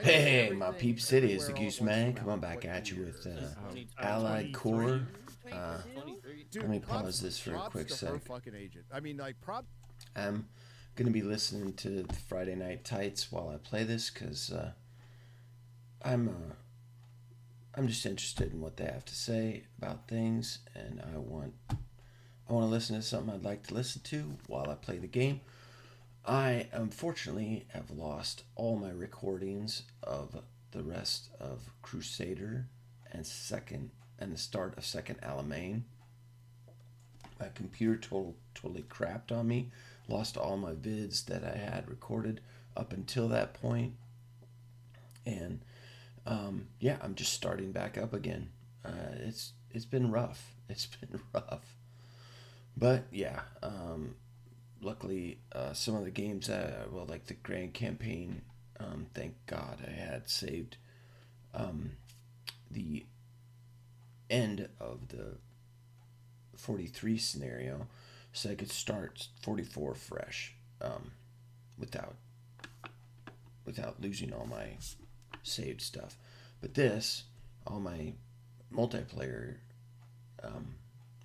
Hey, my peep city is the Goose Man. Come on back at you with Allied Core. Let me pause this for a quick sec. I'm gonna be listening to the Friday Night Tights while I play this because I'm just interested in what they have to say about things, and I want to listen to something I'd like to listen to while I play the game. I unfortunately have lost all my recordings of the rest of Crusader and the start of second Alamein. My computer totally crapped on me. Lost all my vids that I had recorded up until that point. And yeah, I'm just starting back up again. It's been rough. It's been rough. But yeah, luckily, some of the games, like the Grand Campaign, thank God I had saved the end of the 43 scenario so I could start 44 fresh without losing all my saved stuff. But this, all my multiplayer,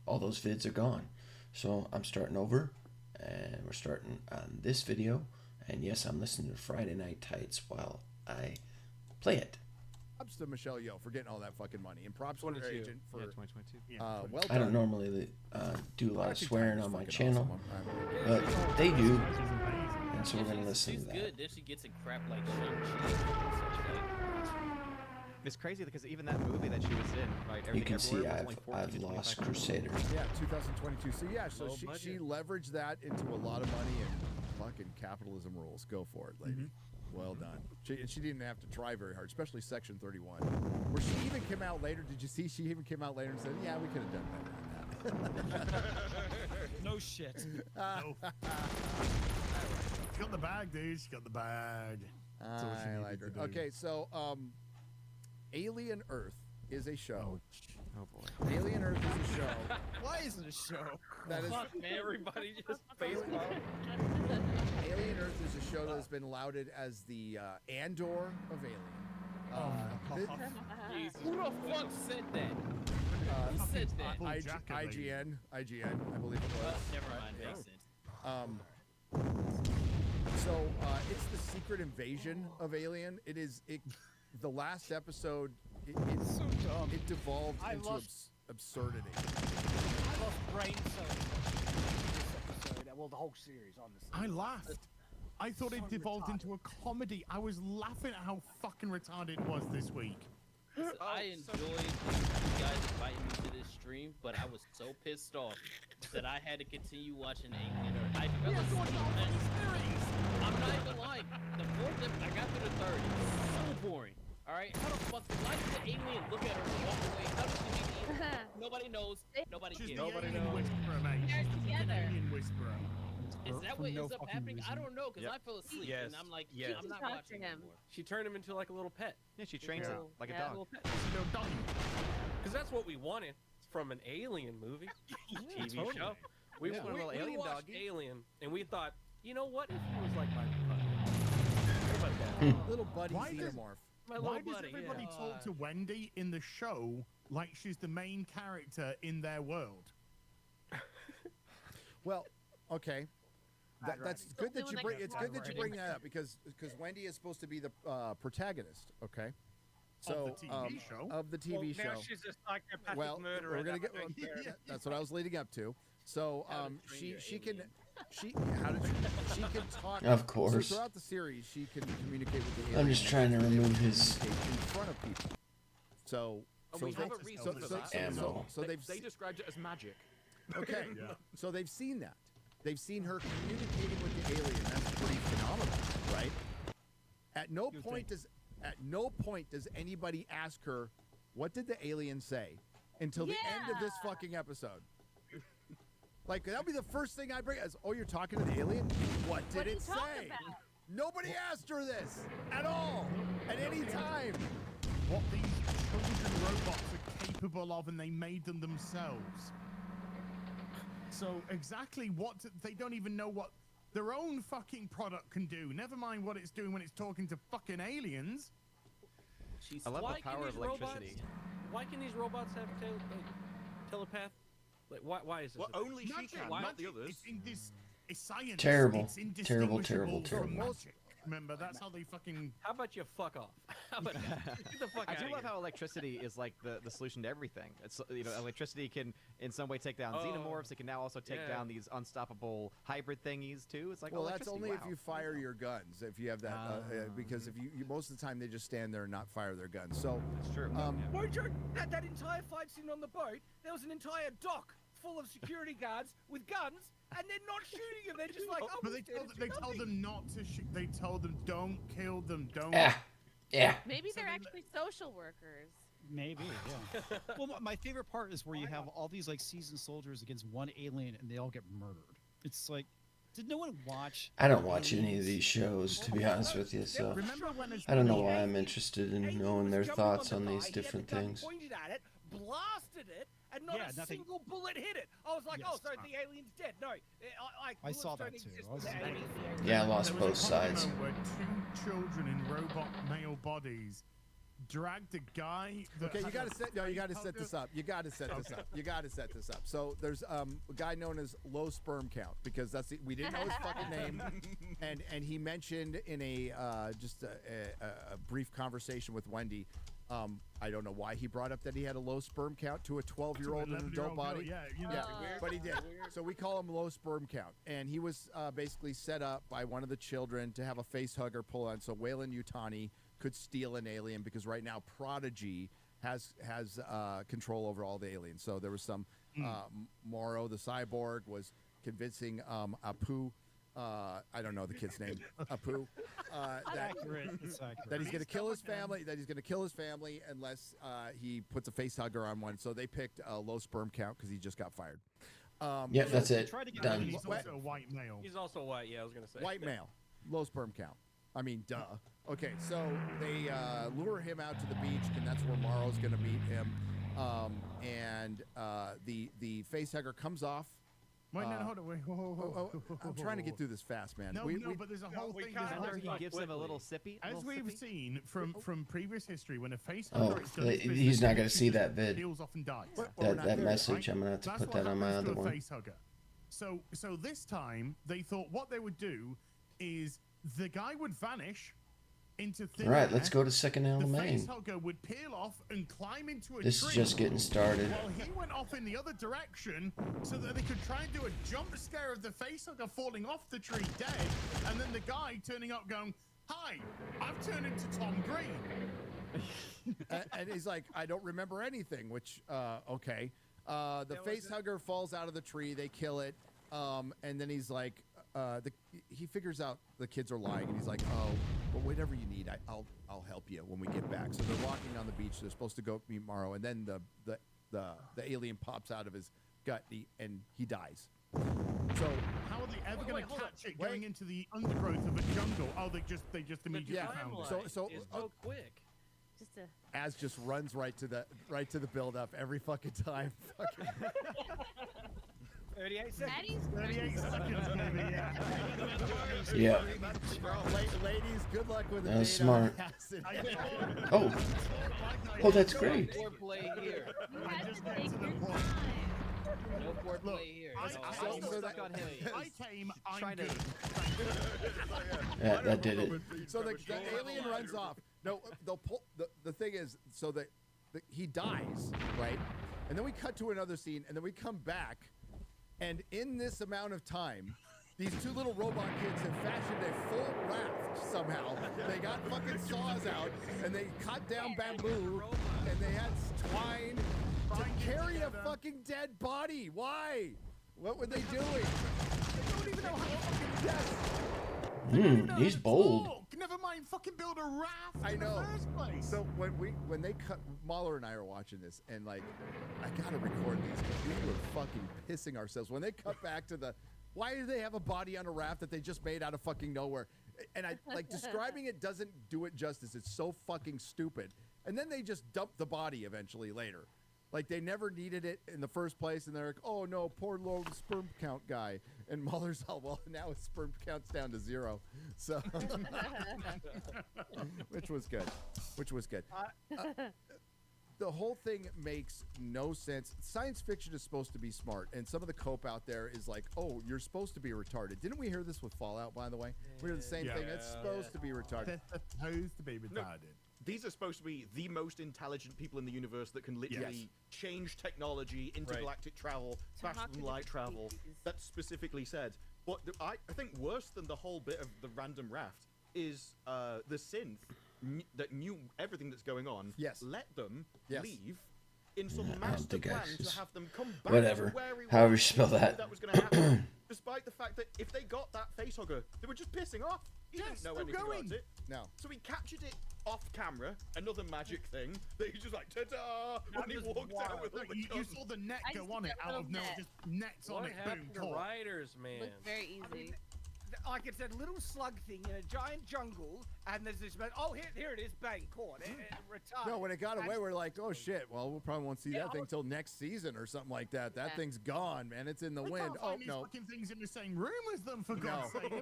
all those vids are gone. So I'm starting over. And we're starting on this video, and yes, I'm listening to Friday Night Tights while I play it. Props to Michelle Yeoh for getting all that fucking money, and props to her agent for 2022. Well done. I don't normally do a lot of swearing on my channel, but they do, and so we're gonna listen to that. Good. Then she gets a crap like shit. It's crazy because even that movie that she was in, right? You can see I've lost Crusader. Yeah, 2022. So yeah, so she leveraged that into a lot of money, and fucking capitalism rules. Go for it, lady. Well done. She didn't have to try very hard, especially Section 31, where she even came out later. Did you see? She even came out later and said, "Yeah, we could have done better than that." No shit. No. She got the bag, dude. She got the bag. I like her. Okay, so Alien Earth is a show. Oh boy. Alien Earth is a show. Why isn't a show? That is. Fuck, man, everybody just baseball. Alien Earth is a show that has been lauded as the Andor of Alien. Jesus. Who the fuck said that? Who said that? IGN, I believe it was. Never mind, makes sense. So it's the secret invasion of Alien. The last episode, it's so dumb. It devolved into absurdity. I lost brain cells this episode. Well, the whole series, honestly. I laughed. I thought it devolved into a comedy. I was laughing at how fucking retarded it was this week. I enjoyed you guys inviting me to this stream, but I was so pissed off that I had to continue watching Alien Earth. I fell asleep. I'm not even lying. The fourth episode, I got to the third. It was so boring. All right, how the fuck? Why did the alien look at her and walk away? How did she make the alien? Nobody knows. Nobody cares. Nobody knows. Whisperer, mate. She's the alien whisperer. Is that what ends up happening? I don't know, because I fell asleep and I'm like, I'm not watching him anymore. She turned him into like a little pet. Yeah, she trains it like a dog. Because that's what we wanted from an alien movie, TV show. We watched Alien, and we thought, you know what? If he was like my little buddy xenomorph. Why does everybody talk to Wendy in the show like she's the main character in their world? Well, okay. That's good that you bring. It's good that you bring that up because Wendy is supposed to be the protagonist. Okay. So of the TV show. Now she's a psychopathic murderer. We're gonna get. That's what I was leading up to. So she can talk. Of course. So throughout the series, she can communicate with the alien. I'm just trying to remove his in front of people. So we have a reason for that. So they described it as magic. Okay. So they've seen that. They've seen her communicating with the alien. That's pretty phenomenal, right? At no point does anybody ask her, what did the alien say? Until the end of this fucking episode. Like, that'll be the first thing I bring as, oh, you're talking to the alien? What did it say? Nobody asked her this at all, at any time. What these children robots are capable of, and they made them themselves. So exactly what they don't even know what their own fucking product can do. Never mind what it's doing when it's talking to fucking aliens. I love the power of electricity. Why can these robots have telepath? Like, why is this? Well, only she can, not the others. It's science. Terrible. It's Terrible. indistinguishable Terrible. from magic. Remember, that's how they fucking... How about you fuck off? How about get the fuck I out do of love here. how electricity is like the solution to everything. It's electricity can in some way take down xenomorphs. It can now also take down these unstoppable hybrid thingies too. It's like Well, that's only wow. if you fire your guns. If you have that, because if you most of the time they just stand there and not fire their guns. So It's true. Mind you, that entire fight scene on the boat, there was an entire dock full of security guards with guns, and they're not shooting them. They're just like, oh, But they told them not to shoot. They told them, don't kill them, don't... Yeah. Maybe they're actually social workers. Maybe, yeah. Well, my favorite part is where you have all these like seasoned soldiers against one alien, and they all get murdered. It's like, did no one watch? I don't watch any of these shows, to be honest with you, so I don't know why I'm interested in knowing their thoughts on these different things. Pointed at it, blasted it, and not a single bullet hit it. I was like, oh, so the alien's dead. No, I saw that too. Yeah, I lost both sides. Where two children in robot male bodies dragged a guy. Okay, you got to set this up. You got to set this up. You got to set this up. So there's a guy known as Low Sperm Count, because we didn't know his fucking name, and he mentioned in a just a brief conversation with Wendy. I don't know why he brought up that he had a low sperm count to a 12-year-old in an adult body. Yeah, but he did. So we call him low sperm count, and he was basically set up by one of the children to have a face hugger pull on, so Wayland Yutani could steal an alien, because right now Prodigy has control over all the aliens. So there was some Morrow the cyborg was convincing Apu. I don't know the kid's name. Apu. That he's going to kill his family. That he's going to kill his family unless he puts a face hugger on one. So they picked a low sperm count because he just got fired. Yeah, that's it. Done. He's also a white male. He's also white. Yeah, I was gonna say. White male, low sperm count. I mean, duh. Okay, so they lure him out to the beach, and that's where Morrow's going to meet him. And the face hugger comes off. Wait, no, hold on. Wait, I'm trying to get through this fast, man. No, but there's a whole thing. He gives him a little sippy. As we've seen from previous history, when a face he's not going to see that vid. Peels off and dies. That message, I'm going to have to put that on my other one. So this time, they thought what they would do is the guy would vanish into thin air. All right, let's go to second Alamein. The face hugger would peel off and climb into a tree. This is just getting started. While he went off in the other direction so that they could try and do a jump scare of the face hugger falling off the tree dead, and then the guy turning up going, "Hi, I've turned into Tom Green." And he's like, "I don't remember anything," which, okay. The face hugger falls out of the tree. They kill it. And then he's like, he figures out the kids are lying, and he's like, "Oh, well, whatever you need, I'll help you when we get back." So they're walking on the beach. They're supposed to go meet Morrow, and then the alien pops out of his gut, and he dies. So how are they ever going to catch it going into the undergrowth of a jungle? Oh, they just immediately found it. So quick. Az just runs right to the build up every fucking time. 38 seconds. 38 seconds, maybe, yeah. Yeah. Ladies, good luck with That the was smart. Oh, that's great. No foreplay here. You had to take your time. No foreplay here. I came. I'm good. Yeah, that did it. So the alien runs off. No, they'll pull. The thing is, so that he dies, right? And then we cut to another scene, and then we come back, and in this amount of time, these two little robot kids have fashioned a full raft somehow. They got fucking saws out, and they cut down bamboo, and they had twine to carry a fucking dead body. Why? What were they doing? They don't even know how to fucking guess. He's bold. Never mind, fucking build a raft. I know. In the first place. So when they cut, Mahler and I are watching this, and like, I gotta record these because we were fucking pissing ourselves when they cut back to the. Why do they have a body on a raft that they just made out of fucking nowhere? And I like describing it doesn't do it justice. It's so fucking stupid. And then they just dump the body eventually later. Like they never needed it in the first place, and they're like, "Oh no, poor little sperm count guy." And Muller's all, "Well, now his sperm count's down to 0." So, which was good. The whole thing makes no sense. Science fiction is supposed to be smart, and some of the cope out there is like, "Oh, you're supposed to be retarded." Didn't we hear this with Fallout, by the way? We heard the same thing. It's supposed to be retarded. They're supposed to be retarded. These are supposed to be the most intelligent people in the universe that can literally change technology, intergalactic travel, faster than light travel. That's specifically said. But I think worse than the whole bit of the random raft is the synth that knew everything that's going on. Let them leave in some master plan to have them come back. Whatever. To However you spell that. That was going to happen. Despite the fact that if they got that facehugger, they were just pissing off. He didn't know anything about it. No. So he captured it off camera, another magic thing that he's just like, ta-da! When he walked out with all the You guns. saw the net go on it out of nowhere, just nets on What it, happened boom, to caught. riders, man? Looked very easy. Like it's a little slug thing in a giant jungle, and there's this man. Oh, here it is, bang, caught. Retired. No, when it got away, we're like, "Oh shit! Well, we'll probably won't see that thing till next season or something like that. That thing's gone, man. It's in the wind." Can't Oh find these no! fucking things in the same room as them, for God's sake. Oh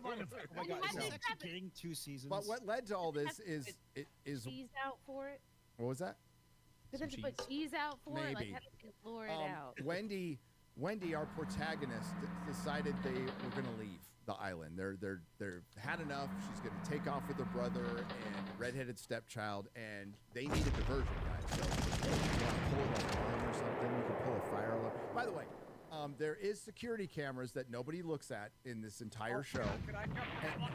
my god, is this actually getting 2 seasons? But what led to all this is cheese out for it. what was that? Did they have to put cheese out for it? Like, how did they lure it out? Wendy, our protagonist, decided they were going to leave the island. They're had enough. She's going to take off with her brother and redheaded stepchild, and they need a diversion, guys. So if you want to pull an alarm or something, you can pull a fire alarm. By the way, there is security cameras that nobody looks at in this entire show. Can I come?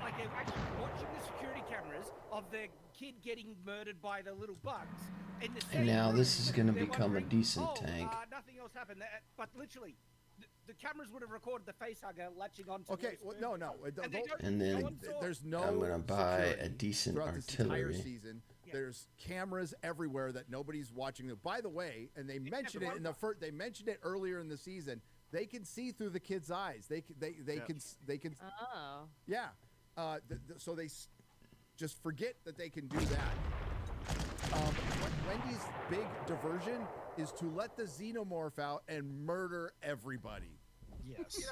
Like they're actually watching the security cameras of their kid getting murdered by the little bugs. In the And now room, this is going to they're become a wondering, decent tank. Nothing else happened. But literally, the cameras would have recorded the facehugger latching onto. Okay, well, no. And then there's no. I'm going to buy security a decent throughout this entire artillery. season. There's cameras everywhere that nobody's watching. By the way, and they mentioned it in the first. They mentioned it earlier in the season. They can see through the kids' eyes. They can. Oh. Yeah. So they just forget that they can do that. Wendy's big diversion is to let the xenomorph out and murder everybody. Yes.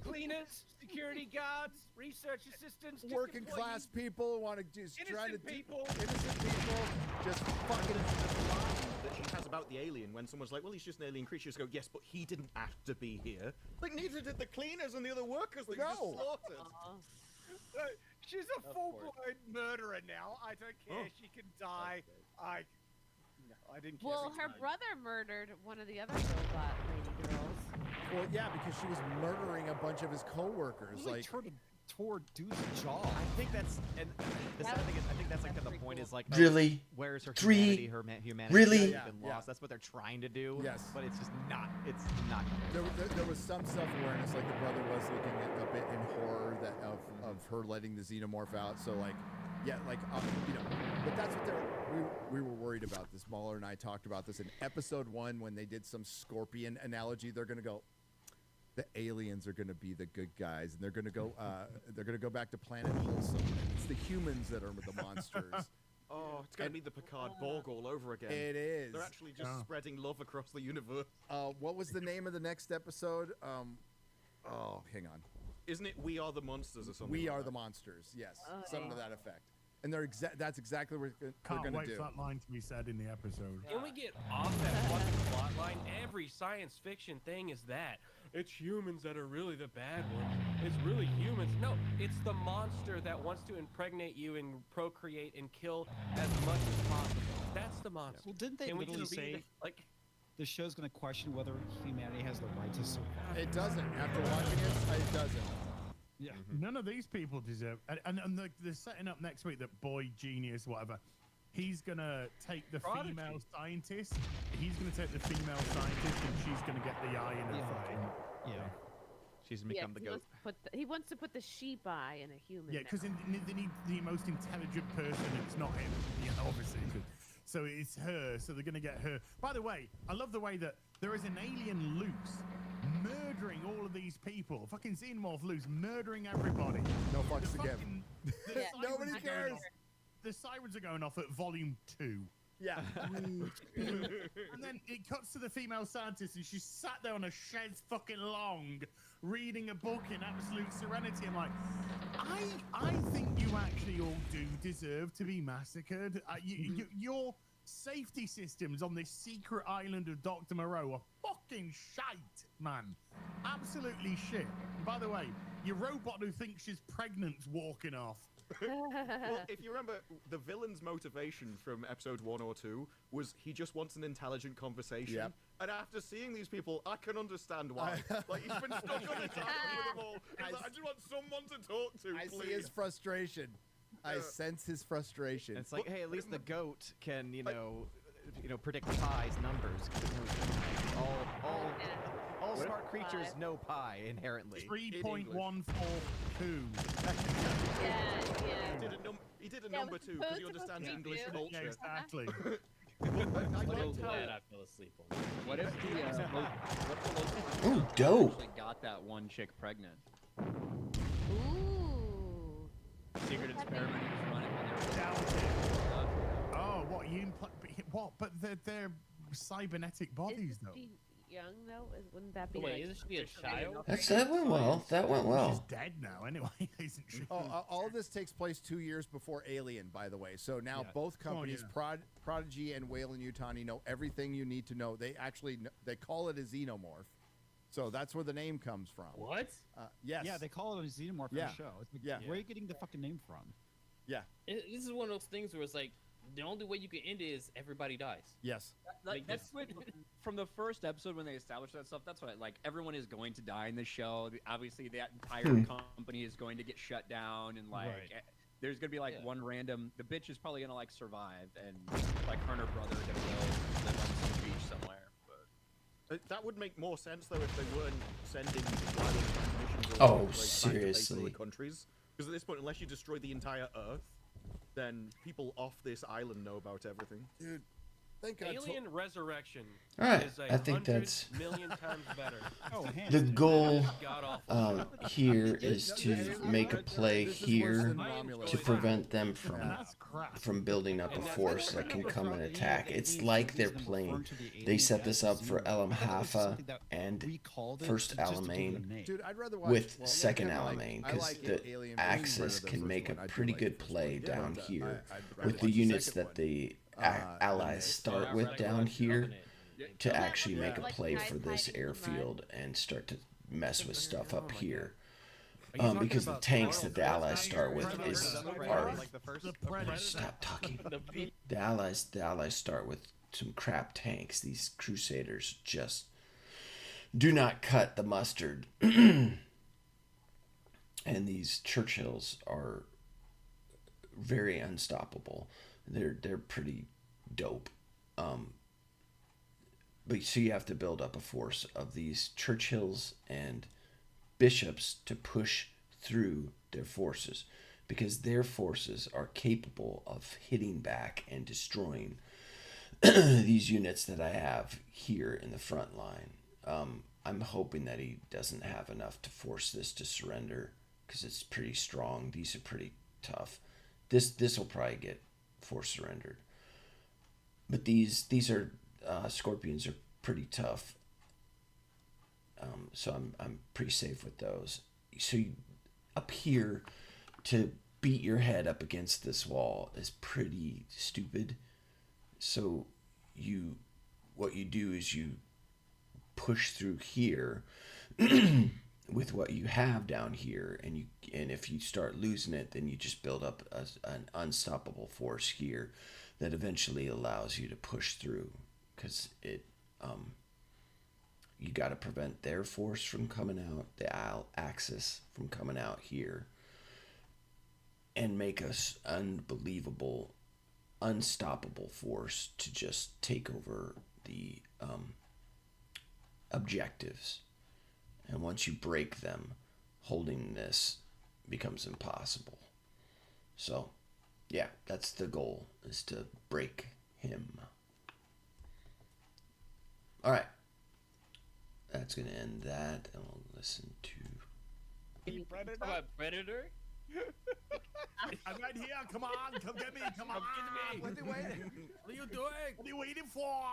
Cleaners, security guards, research assistants, just Working class employees. people want to just try to Innocent people. innocent people just fucking. That she has about the alien when someone's like, well, he's just an alien creature. She goes, yes, but he didn't have to be here. Like, neither did the cleaners and the other workers that you just slaughtered. She's a full-blown murderer now. I don't care. She can die. I didn't care. Well, her brother murdered one of the other robot lady girls. Well, yeah, because she was murdering a bunch of his coworkers. Like, toward dude's jaw. I think that's and the sad thing is I think that's like the point is like Really? where's her Three? humanity Really? been lost. That's what they're trying to do. Yes. But it's just not. It's not. there was some self-awareness, like the brother was looking at a bit in horror that of her letting the xenomorph out. So like, yeah, like but that's what we were worried about. This Mahler and I talked about this in episode 1 when they did some scorpion analogy. They're gonna go. The aliens are going to be the good guys, and they're going to go back to Planet Wholesome. It's the humans that are the monsters. Oh, it's going to be the Picard Borg all over again. It is. They're actually just spreading love across the universe. What was the name of the next episode? Hang on. Isn't it We Are the Monsters or something? We like Are that? the Monsters. Yes, something to that effect. And that's exactly what they're going to do. Can't wait for that line to be said in the episode. Can we get off that fucking plot line? Every science fiction thing is that. It's humans that are really the bad ones. It's really humans. No, it's the monster that wants to impregnate you and procreate and kill as much as possible. That's the monster. Well, didn't they And we literally just say be like the show's going to question whether humanity has the right to survive? It doesn't. After watching it doesn't. Yeah. None of these people deserve. And they're setting up next week that boy genius, whatever. He's gonna take the Prodigy. female scientist. He's gonna take the female scientist, and she's gonna get the eye in her thing. Yeah. She's become the goat. He wants to put the sheep eye in a human. Yeah, because now. they need the most intelligent person. It's not him, obviously. So it's her. So they're gonna get her. By the way, I love the way that there is an alien loose, murdering all of these people. Fucking xenomorph loose, murdering everybody. No fucks to give. Fucking- Nobody cares. The sirens are going off at volume 2. Yeah. and then it cuts to the female scientist, and she's sat there on a chaise fucking long, reading a book in absolute serenity. I'm like, I think you actually all do deserve to be massacred. Your safety systems on this secret island of Dr. Moreau are fucking shite, man. Absolutely shit. And by the way, your robot who thinks she's pregnant's walking off. Well, if you remember, the villain's motivation from episode 1 or 2 was he just wants an intelligent conversation. Yep. And after seeing these people, I can understand why. Like, he's been stuck on this island with them all. He's like, I just want someone to talk to, I please. see his frustration. I sense his frustration. And it's like, hey, at least the goat can, predict pi's numbers. All smart creatures know pi inherently. 3.142. He did a number 2 because he understands English culture. Yeah, exactly. I'm so glad I fell asleep on that. What if the Ooh, dope. actually got that one chick pregnant? Ooh. Secret experiment he was running when they were Oh, what you what? But they're cybernetic bodies, though. Young though, wouldn't that be? Wait, like, isn't she a child? That went well. That went She's well. dead now, anyway, isn't she? All of this takes place 2 years before Alien, by the way. So now both companies, Prodigy and Weyland-Yutani, know everything you need to know. They actually they call it a xenomorph, so that's where the name comes from. What? Yes. Yeah, they call it a xenomorph in Yeah. the show. It's like, Yeah. Where are you getting the fucking name from? Yeah. This is one of those things where it's like the only way you can end it is everybody dies. Yes. That's what, from the first episode when they established that stuff. That's what everyone is going to die in the show. Obviously, that entire company is going to get shut down, and there's gonna be one random. The bitch is probably gonna survive, and her and her brother are gonna go live on some beach somewhere. But That would make more sense though if they weren't sending wireless transmissions Oh, back to base seriously. other countries. Because at this point, unless you destroy the entire Earth, then people off this island know about everything. Dude, thank God. Alien Resurrection All right, is a I think 100 that's million times better. Oh, hands. the goal. God-awful. Here is to make a play This is worse here than Romulus. to prevent them from That's crap. building up a force that can come and attack. It's like they're playing. They set this up for Elam Hafa and first Alamein Dude, I'd rather watch with well, second I Alamein, I because like the Alien Axis better than the can first make a one. I do pretty like good the first play one. Yeah, down but here I'd rather with the watch units second that one. the and Allies the- start with down here to actually make a Like play guys for this hiding in the mud. airfield and start to mess with stuff up here. Are you talking Because the about tanks Royal that the Allies Flush? start with Predator. is Predator. are Like the first. The Predator. stop talking. The The Allies start with some crap tanks. These Crusaders just do not cut the mustard. And these Churchills are very unstoppable. They're pretty dope. But so you have to build up a force of these Churchills and Bishops to push through their forces, because their forces are capable of hitting back and destroying these units that I have here in the front line. I'm hoping that he doesn't have enough to force this to surrender, because it's pretty strong. These are pretty tough. This will probably get force surrendered. But these are Scorpions are pretty tough. So I'm pretty safe with those. So up here, to beat your head up against this wall is pretty stupid. So what you do is you push through here with what you have down here, and if you start losing it, then you just build up an unstoppable force here that eventually allows you to push through, because you got to prevent their force from coming out, the Axis from coming out here, and make us unbelievable, unstoppable force to just take over the objectives. And once you break them, holding this becomes impossible. So, yeah, that's the goal, is to break him. All right. That's going to end that, and we'll listen to... Predator? I'm right here. Come on. Come get me. Come on. What are you waiting? What are you doing? What are you waiting for?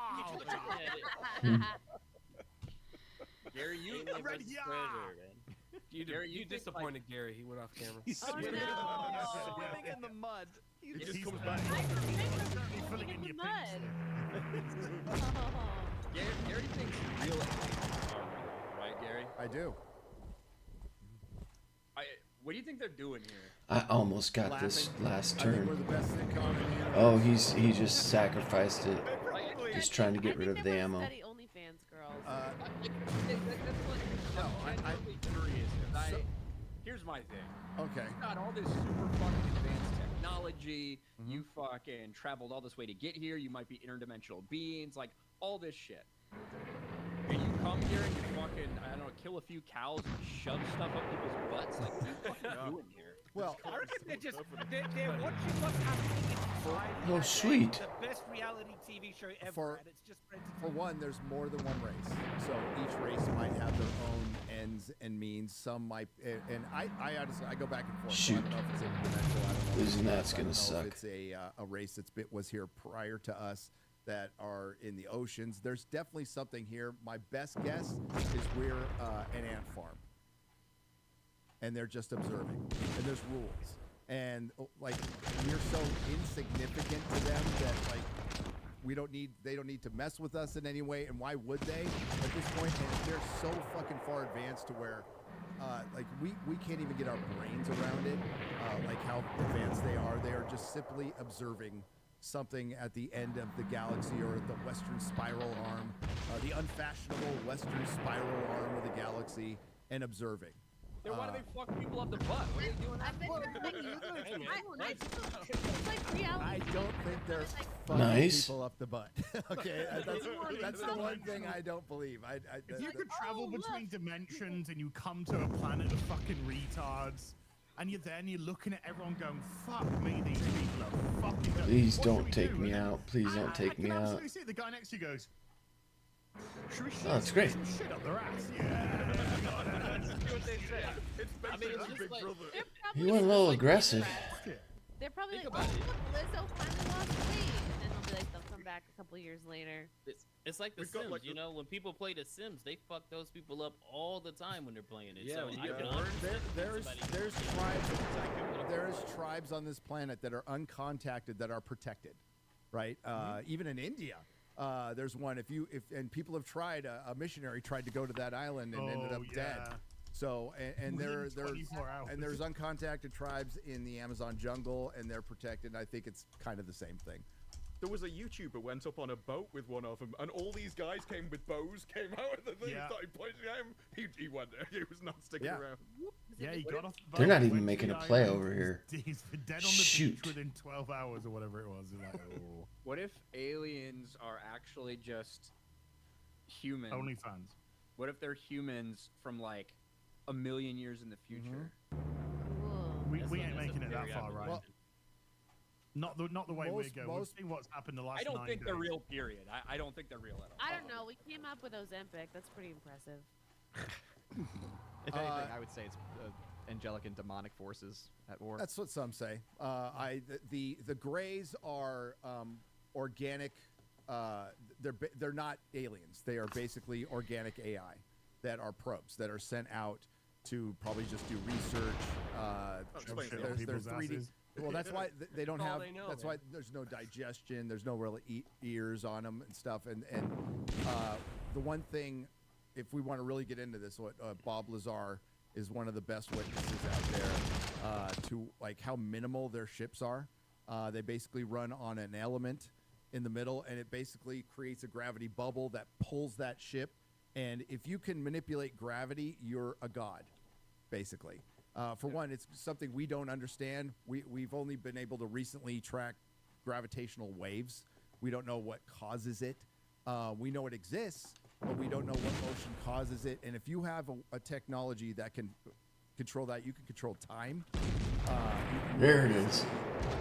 Gary, you I'm right here. You disappointed Gary. He went off camera. Oh no! Swimming in the mud. He just comes back. He's filling in in the your mud. Gary thinks real aliens are real, right, Gary? I do. What do you think they're doing here? I almost got this last I think we're turn. the best sitcom in the universe. Oh, he just sacrificed it. Just trying to get rid of the ammo. Study OnlyFans girls. Here's my thing. Okay. You got all this super fucking advanced technology. You fucking traveled all this way to get here. You might be interdimensional beings, like all this shit. And you come here and you fucking, I don't know, kill a few cows and shove stuff up people's butts. Like, what are you fucking doing here? Well, I reckon they're watching what's happening in society. Oh, and sweet. The best reality TV show ever, For- and it's just For one, there's more than one race, so each race might have their own ends and means. Some might, and I honestly, I go back and forth. So I don't know if it's interdimensional. I don't know. Losing that's I don't gonna know suck. If it's a race was here prior to us that are in the oceans. There's definitely something here. My best guess is we're an ant farm, and they're just observing, and there's rules, and like we're so insignificant to them that like. They don't need to mess with us in any way, and why would they at this point? And they're so fucking far advanced to where, like we can't even get our brains around it, like how advanced they are. They are just simply observing something at the end of the galaxy or the western spiral arm, the unfashionable western spiral arm of the galaxy, and observing. Then why do they fuck people up the butt? What are they doing that for? I don't think they're fucking Nice. people up the butt. Okay, that's the one thing I don't believe. If you could travel between dimensions and you come to a planet of fucking retards, and you're there and you're looking at everyone going, fuck me, these people are fucking dumb. Please What don't should we take do? me And out. Please don't take I me can out. absolutely see it. The guy next to you goes, should we shoot that's great. some shit up their ass? Yeah. That's what they say. It's I mean, basically it's just Big like, Brother. they're He probably went a little like aggressive. They're probably Think like, about oh, it. look, Lizzo finally lost weight. And they'll be like, they'll come back a couple years later. It's like The We've got, Sims, like, you know? When people play The Sims, they fuck those people up all the time when they're playing it. Yeah, so when you I get can bored. understand There's somebody- tribes on this planet that are uncontacted that are protected, right? Even in India, there's one. And people have tried. A missionary tried to go to that island and ended up dead. So and Within there's 24 hours. and there's uncontacted tribes in the Amazon jungle, and they're protected. And I think it's kind of the same thing. There was a YouTuber went up on a boat with one of them, and all these guys came with bows, came out of the thing, and started pointing at him. He went there. He was not sticking around. Yeah, he got off the boat. They're not went even to making the a play island, over here. He's dead on the Shoot. beach within 12 hours or whatever it was. He's like, oh. What if aliens are actually just humans? OnlyFans. What if they're humans from like a million years in the future? We That's ain't a making it that very far, odd right? question. Not the way Most- we go. most- We've seen what's happened the last I don't 9 think they're days. real, period. I don't think they're real at all. I don't know. We came up with Ozempic. That's pretty impressive. If anything, I would say it's angelic and demonic forces at war. That's what some say. The Greys are organic. They're not aliens. They are basically organic AI that are probes that are sent out to probably just do research. explains it. There's 3D. asses. Well, that's why they don't That's all have. they know, That's man. why there's no digestion. There's no real ears on them and stuff. And the one thing, if we want to really get into this, what Bob Lazar is one of the best witnesses out there to like how minimal their ships are. They basically run on an element in the middle, and it basically creates a gravity bubble that pulls that ship. And if you can manipulate gravity, you're a god, basically. For one, it's something we don't understand. We've only been able to recently track gravitational waves. We don't know what causes it. We know it exists, but we don't know what motion causes it. And if you have a technology that can control that, you can control time. There it is.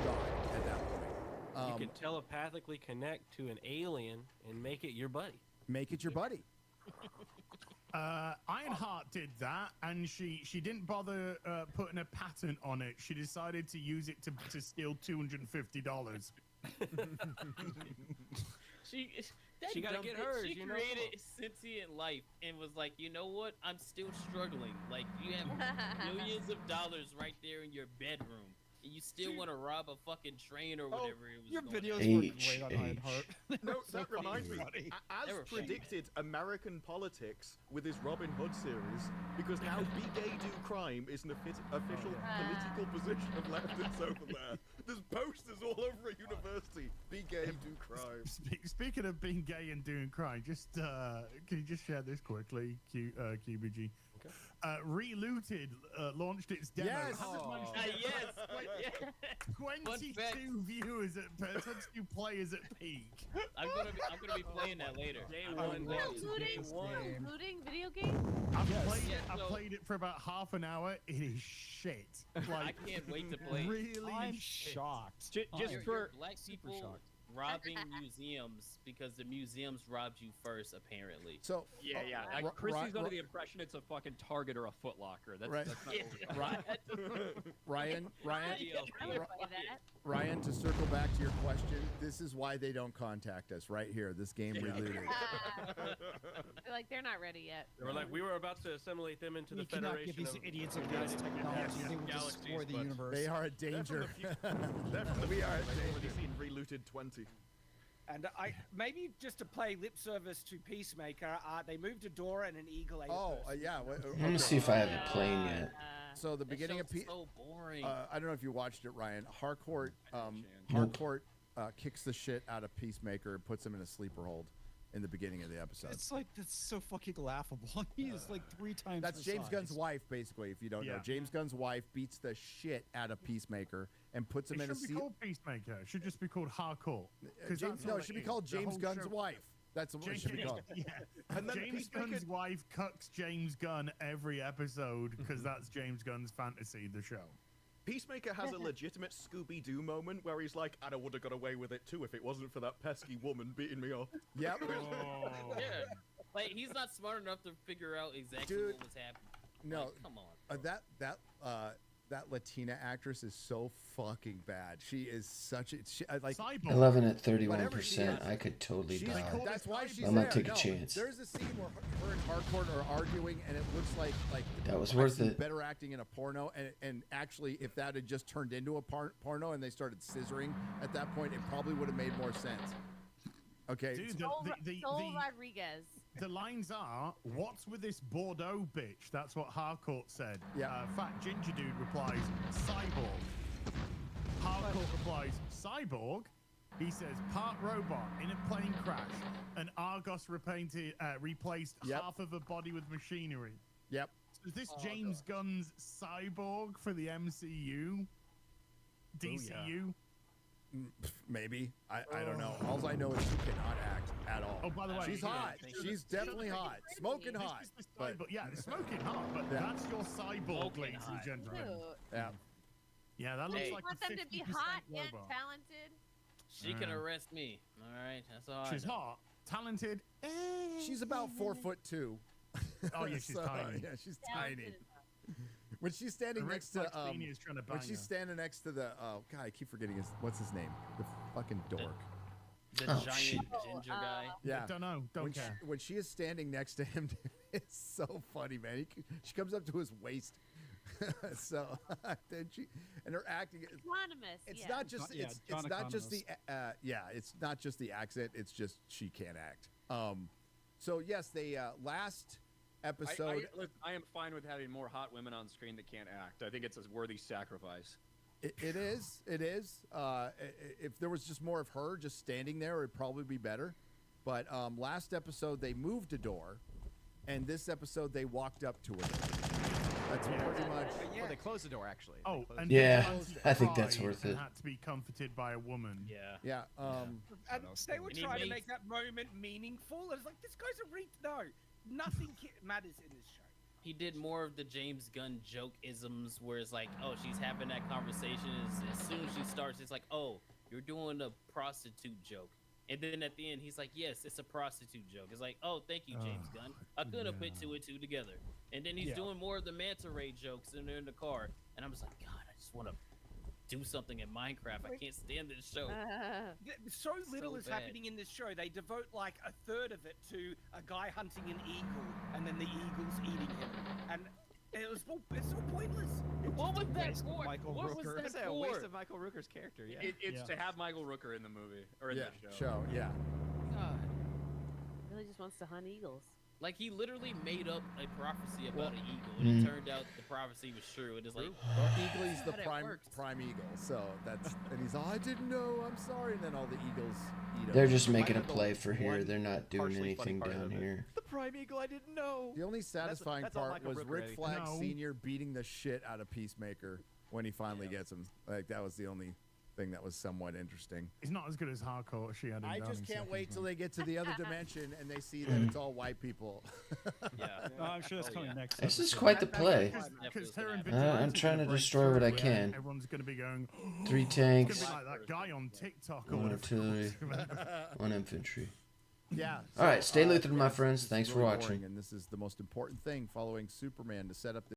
God at that point. You can telepathically connect to an alien and make it your buddy. Make it your buddy. Ironheart did that, and she didn't bother putting a patent on it. She decided to use it to steal $250. She gotta get hers, She you know? created sentient life and was like, you know what? I'm still struggling. Like, you have millions of dollars right there in your bedroom, and you still want to rob a fucking train or whatever it was. Your going videos on. were great on Ironheart. No, So that reminds me. funny. As They were funny. predicted, American politics with his Robin Hood series, because now Be Gay Do Crime is an official political position of leftists over there. There's posters all over a university. Be Gay Do Crime. Speaking of being gay and doing crime, just can you just share this quickly, QBG? Okay. Relooted launched its demo. Yes. Yes. 22 viewers at 22 players at peak. I'm gonna be playing that later. Day I'm one, gonna day play two. Looting video game? I've played it for about half an hour. It is shit. I can't wait to play. Really I'm shit. shocked. Just You're for black super people shocked. robbing museums because the museums robbed you first, apparently. So yeah. Chrissy's under the impression it's a fucking Target or a Foot Locker. That's, Right. that's not Ryan, I would play that. Ryan, to circle back to your question, this is why they don't contact us right here. This game Relooted. Like, they're not ready yet. They were like, we were about to assimilate them into the We cannot Federation give these of idiots advanced technology. They will destroy the universe. They are a danger. We are already seen Relooted 20. And maybe just to play lip service to Peacemaker, they moved a door and an eagle ate it. Yeah. I'm gonna see if I have it playing yet. So the beginning of so boring. I don't know if you watched it, Ryan. Harcourt Nope. kicks the shit out of Peacemaker and puts him in a sleeper hold in the beginning of the episode. It's like, that's so fucking laughable. He is like 3 times That's the James size. Gunn's wife, basically, if you don't know. Yeah. James Gunn's wife beats the shit out of Peacemaker and puts him It in a shouldn't be called Peacemaker. It should just be called Hardcore. it should be called James Gunn's wife. That's what it should be called. Yeah. And then James Peacemaker- Gunn's wife cucks James Gunn every episode because that's James Gunn's fantasy, the show. Peacemaker has a legitimate Scooby-Doo moment where he's like, and I would have got away with it too if it wasn't for that pesky woman beating me up. Yep. Oh. Yeah. Like, he's not smart enough to figure out exactly Dude, what was happening. No, Like, come on. that Latina actress is so fucking bad. She is such a like. Cyborg. 11 at Whatever she 31%. is, I could totally She's, die. that's why she's I'm there. gonna take a No, chance. There's a scene where her and Harcourt are arguing, and it looks like That was I've worth seen it. better acting in a porno, and actually, if that had just turned into a porno and they started scissoring at that point, it probably would have made more sense. Okay. Dude, Sol Rodriguez. the lines are, what's with this Bordeaux bitch? That's what Harcourt said. Yeah. Fat Ginger Dude replies, cyborg. Harcourt replies, cyborg? He says, part robot in a plane crash, and Argos replaced Yep. half of a body with machinery. Yep. So is this James Gunn's cyborg for the MCU? DCU? Maybe. I don't know. All I know is she cannot act at all. Oh, by the way, she's yeah, hot. She's definitely hot. Smoking hot. This is the But cyborg. Yeah, smoking hot, but Yeah. that's your cyborg, Smoking ladies and hot. gentlemen. Cute. yeah. Yeah, that looks Hey. You like want a them to be 50% hot and robot. talented? She can arrest me. All right, that's all. She's I know. hot, talented. She's about 4'2". Oh yeah, she's tiny. Yeah, she's Talented tiny. enough. When she's standing Rick next to Flex is trying to when bang she's her. standing next to the God, I keep forgetting what's his name? The fucking dork. The Oh, giant shit. ginger guy. Yeah. Don't know. Don't When care. when she is standing next to him, it's so funny, man. She comes up to his waist. So then and her acting. Anonymous. It's yeah. not just Yeah, it's John not just the Economist. it's not just the accent. It's just she can't act. So yes, they last episode. I am fine with having more hot women on screen that can't act. I think it's a worthy sacrifice. It is. If there was just more of her just standing there, it'd probably be better. But last episode they moved a door, and this episode they walked up to her. That's pretty much. Well, they closed the door actually. Oh, They closed and the Yeah, door. Hans I think that's cried worth and it. Had to be comforted by a woman. Yeah. Yeah. And they were And he trying to makes- make that moment meaningful. It's like, this guy's a No, nothing matters in this show. He did more of the James Gunn joke-isms where it's like, oh, she's having that conversation. As soon as she starts, it's like, oh, you're doing a prostitute joke. And then at the end, he's like, yes, it's a prostitute joke. It's like, oh, thank you, James Gunn. I couldn't have put two and two together. And then he's doing more of the manta ray jokes and they're in the car. And I'm just like, God, I just want to do something in Minecraft. I can't stand this show. So little is bad. happening in this show. They devote like a third of it to a guy hunting an eagle and then the eagle's eating him. And it's so pointless. What was that for? Michael What was Rooker. that a waste for? of Michael Rooker's character. Yeah. It's to have Michael Rooker in the movie or in the show. Yeah. God. Really just wants to hunt eagles. Like, he literally made up a prophecy about an eagle, and it turned out the prophecy was true. It is like, Well, Eagly's the God, it worked. prime eagle, so that's and he's I didn't know, I'm sorry, and then all the eagles eat him. They're just Might making a have the play for here. one They're not doing partially funny anything part down of it. here. The Prime Eagle, I didn't know. The only satisfying that's all part Michael was Rooker, Rick Eddie. Flag No. Sr. beating the shit out of Peacemaker when he finally gets him. Like that was the only thing that was somewhat interesting. He's not as good as hardcore she had. I just can't wait till they get to the other dimension and they see that it's all white people. yeah. Oh, I'm sure that's coming next. This is episode. quite the play. Because her and I'm Vigilante I'm trying to break destroy what I through, can. Everyone's going to be going. 3 It's tanks, going to be like that guy on TikTok or One whatever. artillery. it was. 1 infantry. Yeah. All right, stay Lutheran, my this friends. is Thanks for really watching. boring, and this is the most important thing following Superman to set up the